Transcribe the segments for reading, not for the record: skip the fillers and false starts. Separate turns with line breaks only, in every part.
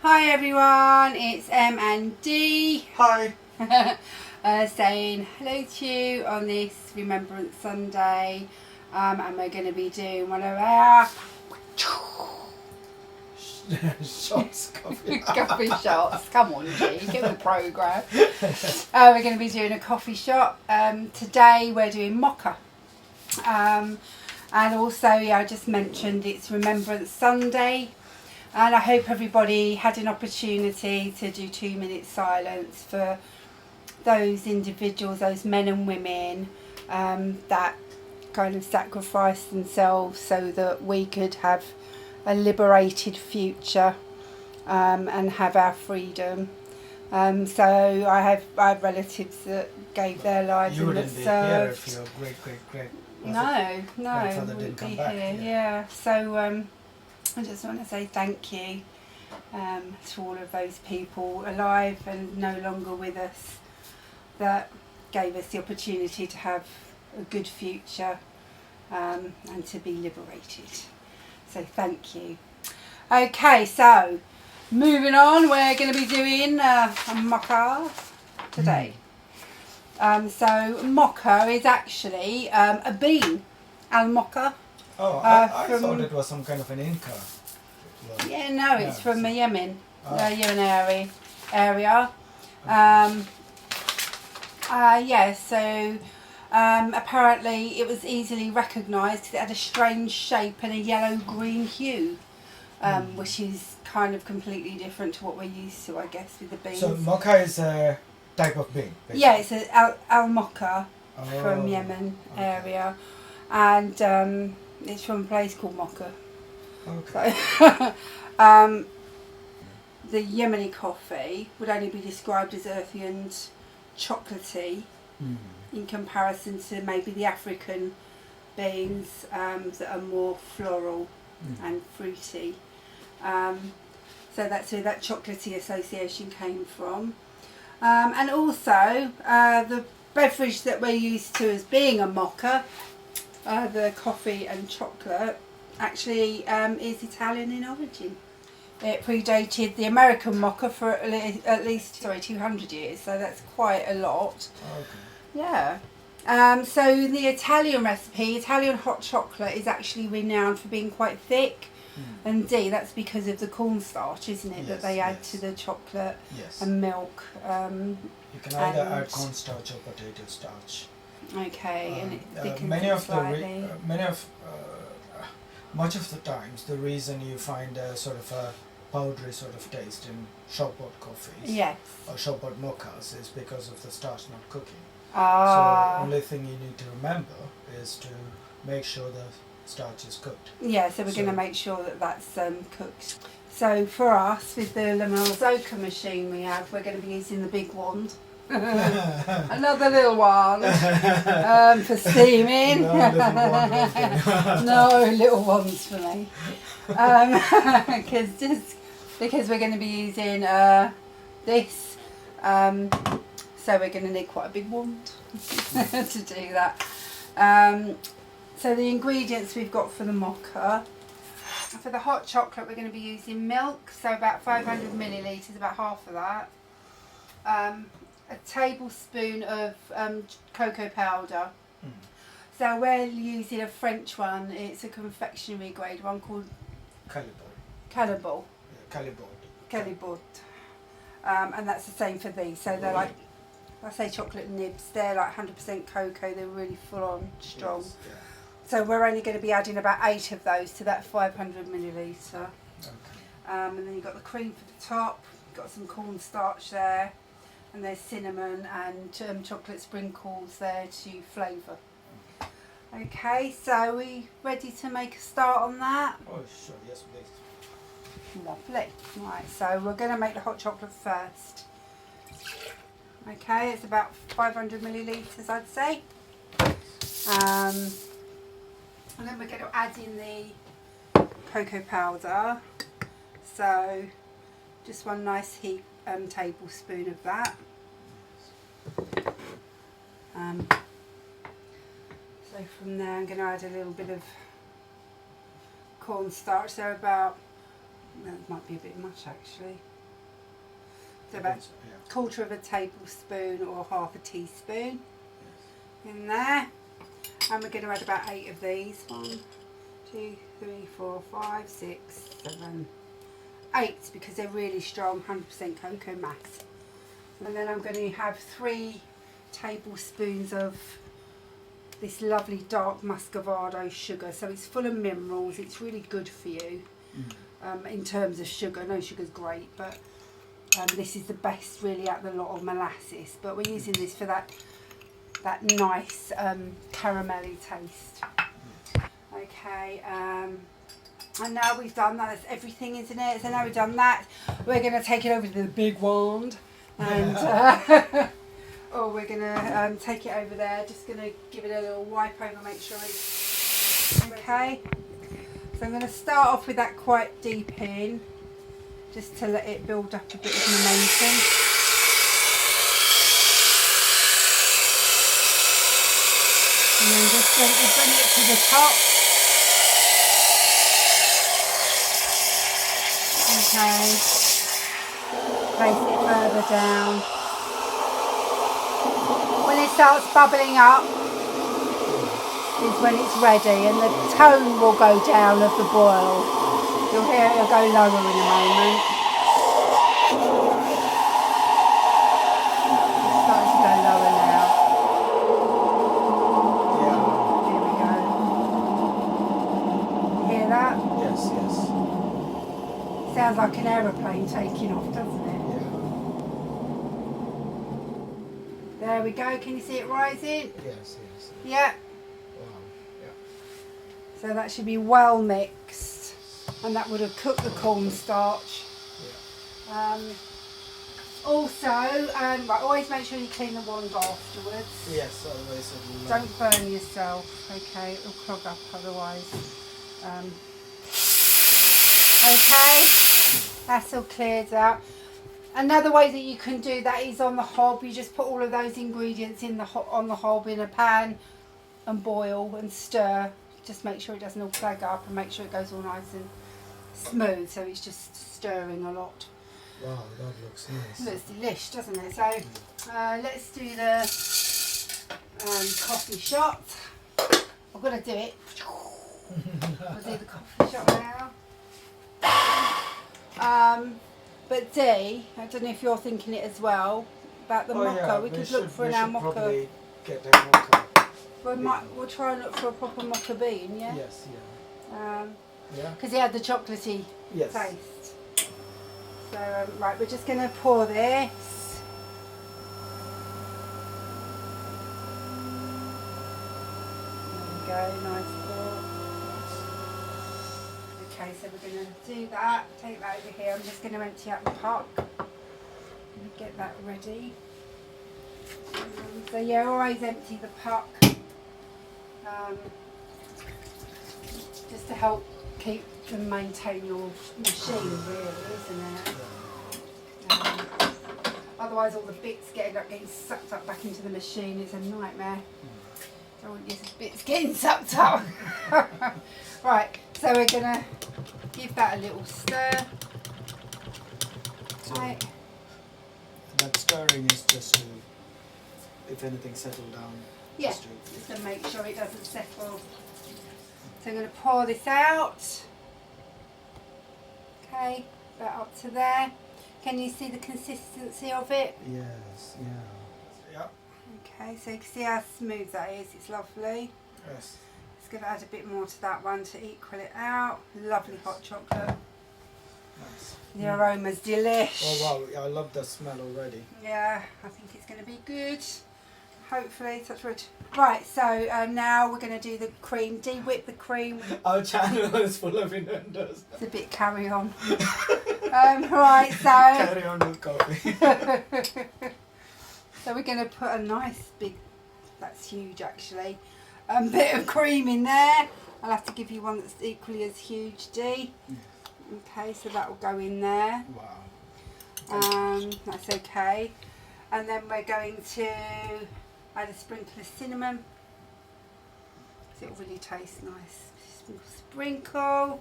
Hi everyone, it's EmDee.
Hi.
Saying hello to you on this Remembrance Sunday, and we're going to be doing one of our
Shots, coffee.
coffee shots. Come on, G, get with the programme. We're going to be doing a coffee shot. Today we're doing Mocha. And also, I just mentioned it's Remembrance Sunday. And I hope everybody had an opportunity to do 2 minutes silence for those individuals, those men and women that kind of sacrificed themselves so that we could have a liberated future and have our freedom. So I have relatives that gave their lives
You
and that
wouldn't be here
served.
if your great
No,
grandfather
wouldn't
didn't come
be
back,
here.
yeah.
Yeah. So I just want to say thank you to all of those people alive and no longer with us that gave us the opportunity to have a good future and to be liberated. So thank you. Okay, so moving on, we're going to be doing a Mocha today. So Mocha is actually a bean, Mocha.
Oh, I
from-
thought it was some kind of an Inca.
Yeah, no, it's from
so-
Yemen,
Ah.
Yemen area. So apparently it was easily recognised because it had a strange shape and a yellow-green hue, which is kind of completely different to what we're used to, I guess, with the beans.
So mocha is a type of bean, basically.
Yeah, it's al Mocha from
Oh,
Yemen
okay.
area, and it's from a place called Mocha.
Okay.
So, the Yemeni coffee would only be described as earthy and chocolatey in comparison to maybe the African beans that are more floral and fruity. So that's where that chocolatey association came from. And also the beverage that we're used to as being a mocha, the coffee and chocolate, actually is Italian in origin. It predated the American mocha for at least 200 years, so that's quite a lot.
Okay.
Yeah. So the Italian recipe, Italian hot chocolate, is actually renowned for being quite thick. And that's because of the cornstarch, isn't it, that they add to the chocolate
Yes.
and milk.
You can either
and-
add cornstarch or potato starch.
Okay, and it thickens
Many
it
of
slightly.
much of the times, the reason you find a sort of a powdery sort of taste in shop-bought coffees
Yes.
or shop-bought mochas is because of the starch not cooking.
Ah.
So only thing you need to remember is to make sure the starch is cooked.
Yeah, so we're going to make sure that that's cooked. So for us, with the Lamelzoka machine we have, we're going to be using the big wand. Another little one for steaming.
No, little one, okay.
No little ones for me. Because we're going to be using this. So we're going to need quite a big wand to do that. So the ingredients we've got for the mocha. For the hot chocolate, we're going to be using milk, so about 500 millilitres, about half of that. A tablespoon of cocoa powder. So we're using a French one. It's a confectionery grade one called Calibol. Calibol. And that's the same for these. So they're like, I say chocolate nibs. They're like 100% cocoa. They're really full on, strong.
Yes, yeah.
So we're only going to be adding about 8 of those to that 500 millilitre.
Okay.
And then you've got the cream for the top. You've got some cornstarch there. And there's cinnamon and chocolate sprinkles there to flavour. Okay, so are we ready to make a start on that?
Oh, sure, yes, please.
Lovely. Right, so we're going to make the hot chocolate first. Okay, it's about 500 millilitres, I'd say. And then we're going to add in the cocoa powder. So just one nice heap tablespoon of that. So from there I'm going to add a little bit of cornstarch, so about That might be a bit much actually. So
I
about
think so, yeah.
1/4 of a tablespoon or 1/2 a teaspoon in there. And we're going to add about 8 of these. 1, 2, 3, 4, 5, 6, 7, 8 because they're really strong, 100% cocoa mass. And then I'm going to have 3 tablespoons of this lovely dark muscovado sugar. So it's full of minerals, it's really good for you in terms of sugar. No, sugar's great, but this is the best really out of the lot of molasses. But we're using this for that nice caramelly taste. Okay, and now we've done that, that's everything, isn't it? So now we've done that, we're going to take it over to the big wand and or we're going to take it over there. Just going to give it a little wipe over, make sure it's okay. So I'm going to start off with that quite deep in, just to let it build up a bit of momentum. And then just gently bring it to the top. Okay. Place it further down. When it starts bubbling up is when it's ready, and the tone will go down of the boil. You'll hear it'll go lower in a moment. It's starting to go lower now.
Yes, yes.
Sounds like an aeroplane taking off, doesn't it?
Yeah.
There we go. Can you see it rising?
Yes, yes.
Yeah.
Wow. Yeah.
So that should be well mixed, and that would have cooked the cornstarch.
Yeah.
Also, right, always make sure you clean the wand afterwards.
Yes, otherwise it will.
Don't burn yourself. Okay, it'll clog up otherwise. Okay, that's all cleared out. Another way that you can do that is on the hob. You just put all of those ingredients in on the hob in a pan and boil and stir. Just make sure it doesn't all clog up and make sure it goes all nice and smooth. So it's just stirring a lot.
Wow, that looks nice.
Looks delish, doesn't it? So let's do the coffee shot. I've got to do it. I'll do the coffee shot now. But Dee, I don't know if you're thinking it as well about the Mocha.
Yeah,
we could look for an Mocha.
Probably get a Mocha.
We'll try and look for a proper Mocha bean, yeah.
Yes, yeah. Yeah.
Because it had the chocolatey
Yes.
taste. So right, we're just going to pour this. There we go, nice pour. Okay, so we're going to do that, take that over here. I'm just going to empty out the pot and get that ready. So yeah, always empty the pot just to help keep and maintain your machine, really, isn't it? Otherwise all the bits getting sucked up back into the machine is a nightmare. I don't want your bits getting sucked up. Right, so we're going to give that a little stir.
So
Right.
that stirring is just to, if anything, settle down.
Yeah,
Just
to make sure it doesn't settle. So I'm going to pour this out. Okay, that up to there. Can you see the consistency of it?
Yes, yeah. Yeah.
Okay, so you can see how smooth that is. It's lovely.
Yes.
Just going to add a bit more to that one to equal it out. Lovely hot chocolate.
Nice.
The aroma's delish.
Oh wow, I love the smell already.
Yeah, I think it's going to be good. Hopefully, touch wood. Right, so now we're going to do the cream. De-whip the cream.
Our channel is full of innuendos.
It's a bit carry on. Right, so
Carry on with coffee.
so we're going to put a nice big, that's huge actually, bit of cream in there. I'll have to give you one that's equally as huge, Dee. Okay, so that will go in there.
Wow.
That's okay. And then we're going to add a sprinkle of cinnamon. Because it'll really taste nice. Sprinkle.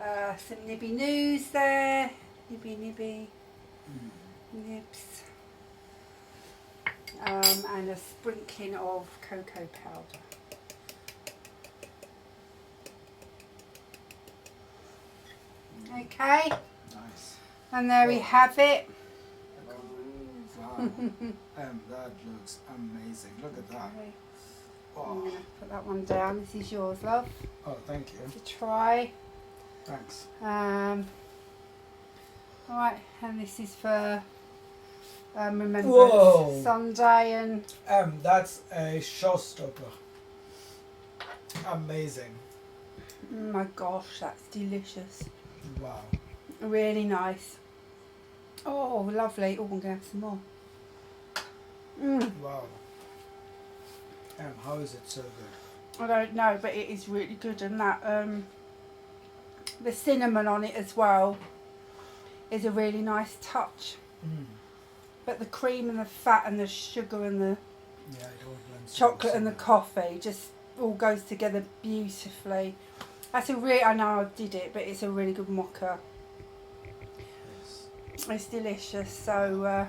Some nibby news there. Nibby nibs. And a sprinkling of cocoa powder. Okay,
Nice.
and there we have it.
Wow. That looks amazing. Look at that.
Okay. I'm
Oh,
going to put that one down. This is yours, love,
oh thank you.
to try.
Thanks.
Alright, and this is for Remembrance
Whoa.
Sunday, and
That's a showstopper. Amazing.
oh my gosh, that's delicious.
Wow.
Really nice. Oh, lovely. Oh, I'm going to have some more.
Wow. How is it so good?
I don't know, but it is really good, and that the cinnamon on it as well is a really nice touch. But the cream and the fat and the sugar and the
Yeah, it all blends.
chocolate and the coffee just all goes together beautifully. That's a really, I know I did it, but it's a really good mocha.
Yes.
It's delicious. So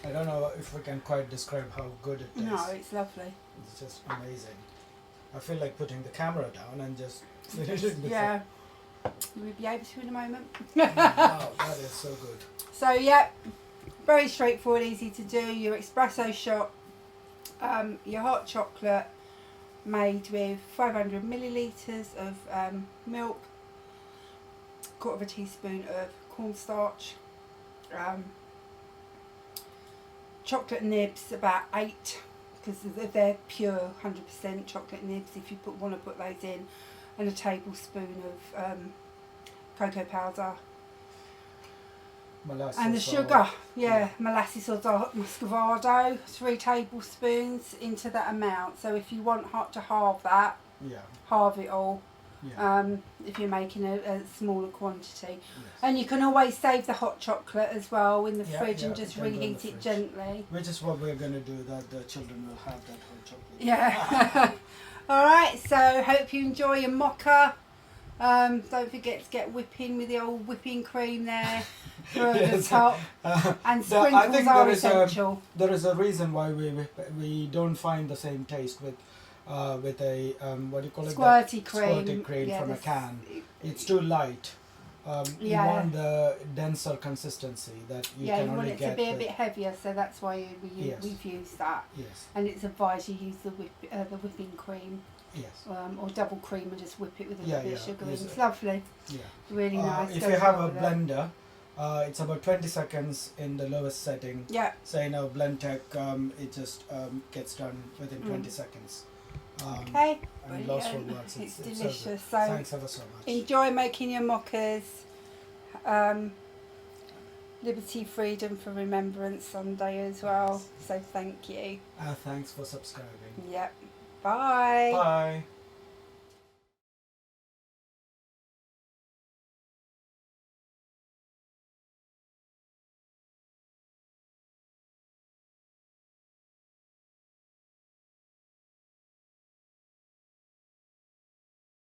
I don't know if we can quite describe how good it tastes.
no, it's lovely.
It's just amazing. I feel like putting the camera down and just finishing the
Yeah, we'll be able to in a moment.
Wow, that is so good.
So yeah, very straightforward, easy to do. Your espresso shot, your hot chocolate made with 500 millilitres of milk, quarter of a teaspoon of cornstarch, chocolate nibs about 8, because they're pure 100% chocolate nibs if you want to put those in, and a tablespoon of cocoa powder.
Molasses
And the sugar, molasses or dark muscovado, 3 tablespoons into that amount. So if you want to halve that, halve it all. If you're making a smaller quantity, and you can always save the hot chocolate as well in the fridge and just reheat it gently.
Which is what we're going to do, that the children will have that hot chocolate.
Yeah. Alright, so hope you enjoy your mocha. Don't forget to get whipping with the old whipping cream there for the top. And sprinkles are essential.
There is a reason why we don't find the same taste with a what do you call it?
Squirty cream.
Squirty cream from a can. It's too light. You want the denser consistency that you can only get.
You want it to be a bit heavier, so that's why we've used that.
Yes.
And it's advised you use the whipping cream.
Yes.
Or double cream and just whip it with a little bit of sugar.
Yes.
It's lovely.
Yeah.
Really nice.
If you have a blender, it's about 20 seconds in the lowest setting.
Yeah.
Say now blend tech, it just gets done within 20 seconds.
Okay.
And lost for words.
It's delicious.
So thanks ever so much.
Enjoy making your mochas. Liberty, freedom for Remembrance Sunday as well. So thank you.
Thanks for subscribing.
Yep. Bye.
Bye.